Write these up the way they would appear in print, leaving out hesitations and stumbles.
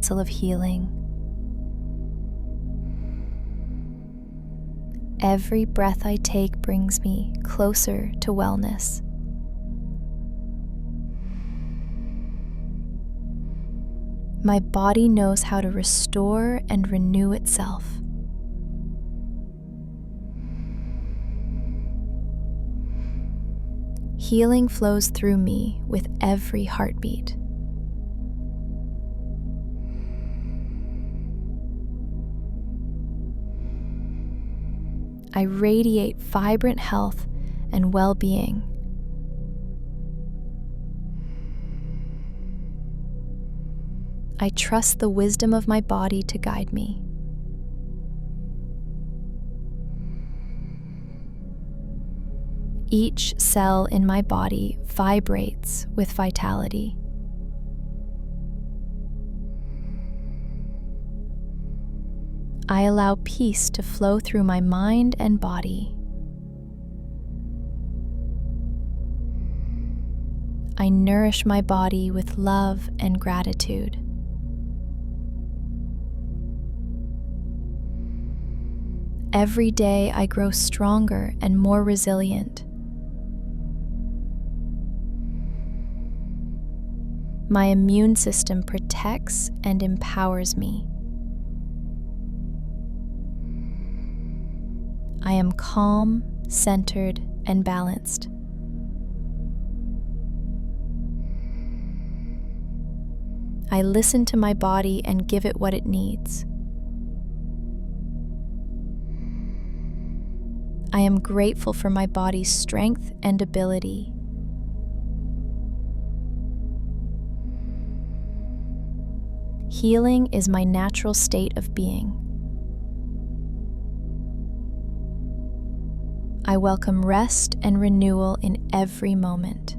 of healing. Every breath I take brings me closer to wellness. My body knows how to restore and renew itself. Healing flows through me with every heartbeat. I radiate vibrant health and well-being. I trust the wisdom of my body to guide me. Each cell in my body vibrates with vitality. I allow peace to flow through my mind and body. I nourish my body with love and gratitude. Every day I grow stronger and more resilient. My immune system protects and empowers me. I am calm, centered, and balanced. I listen to my body and give it what it needs. I am grateful for my body's strength and ability. Healing is my natural state of being. I welcome rest and renewal in every moment.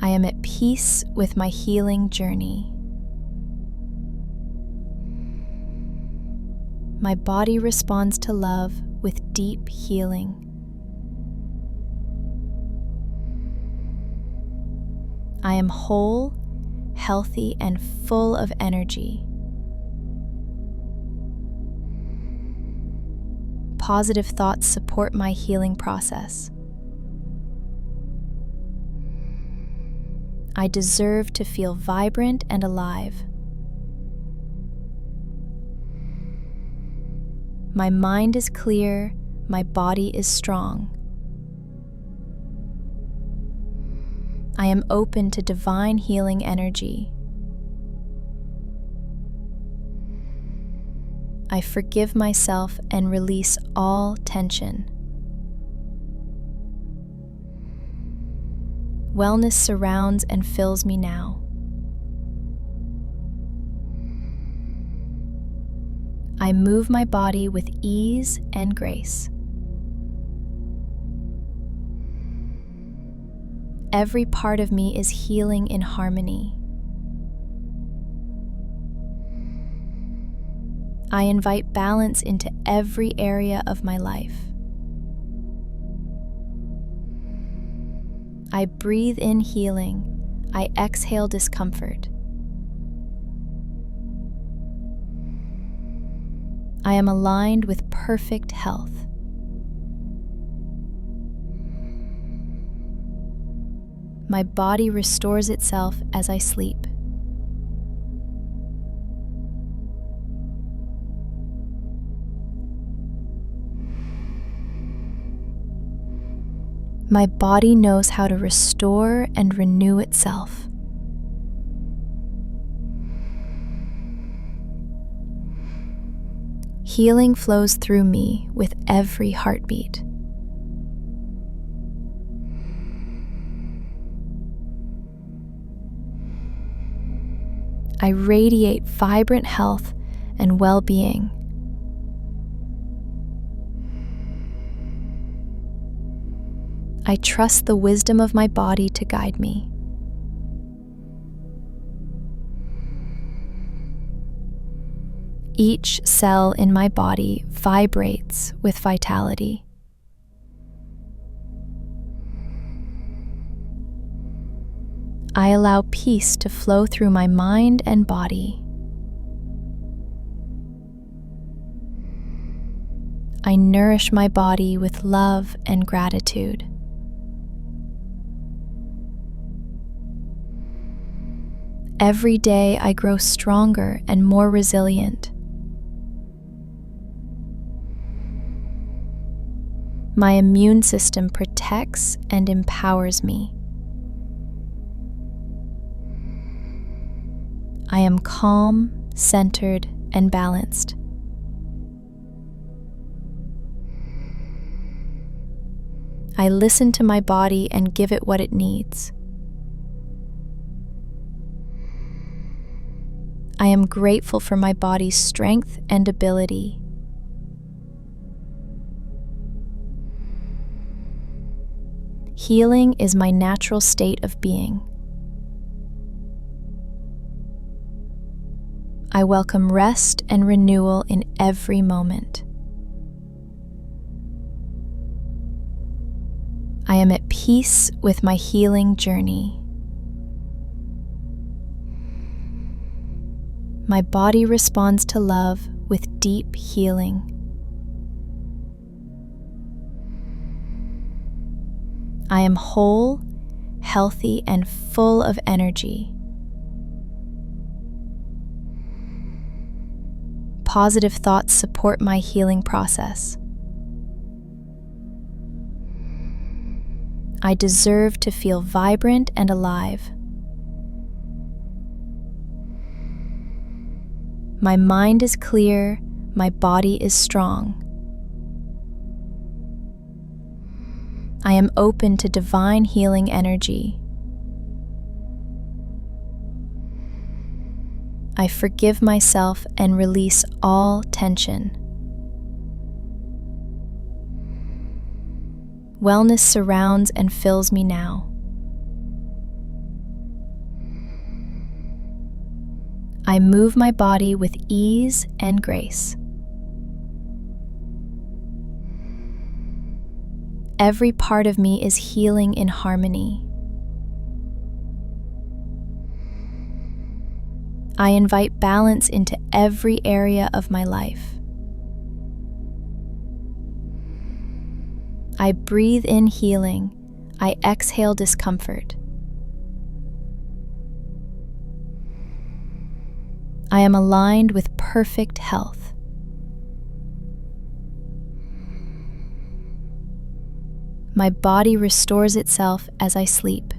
I am at peace with my healing journey. My body responds to love with deep healing. I am whole, healthy, and full of energy. Positive thoughts support my healing process. I deserve to feel vibrant and alive. My mind is clear, my body is strong. I am open to divine healing energy. I forgive myself and release all tension. Wellness surrounds and fills me now. I move my body with ease and grace. Every part of me is healing in harmony. I invite balance into every area of my life. I breathe in healing. I exhale discomfort. I am aligned with perfect health. My body restores itself as I sleep. My body knows how to restore and renew itself. Healing flows through me with every heartbeat. I radiate vibrant health and well-being. I trust the wisdom of my body to guide me. Each cell in my body vibrates with vitality. I allow peace to flow through my mind and body. I nourish my body with love and gratitude. Every day I grow stronger and more resilient. My immune system protects and empowers me. I am calm, centered, and balanced. I listen to my body and give it what it needs. I am grateful for my body's strength and ability. Healing is my natural state of being. I welcome rest and renewal in every moment. I am at peace with my healing journey. My body responds to love with deep healing. I am whole, healthy, and full of energy. Positive thoughts support my healing process. I deserve to feel vibrant and alive. My mind is clear, my body is strong. I am open to divine healing energy. I forgive myself and release all tension. Wellness surrounds and fills me now. I move my body with ease and grace. Every part of me is healing in harmony. I invite balance into every area of my life. I breathe in healing. I exhale discomfort. I am aligned with perfect health. My body restores itself as I sleep.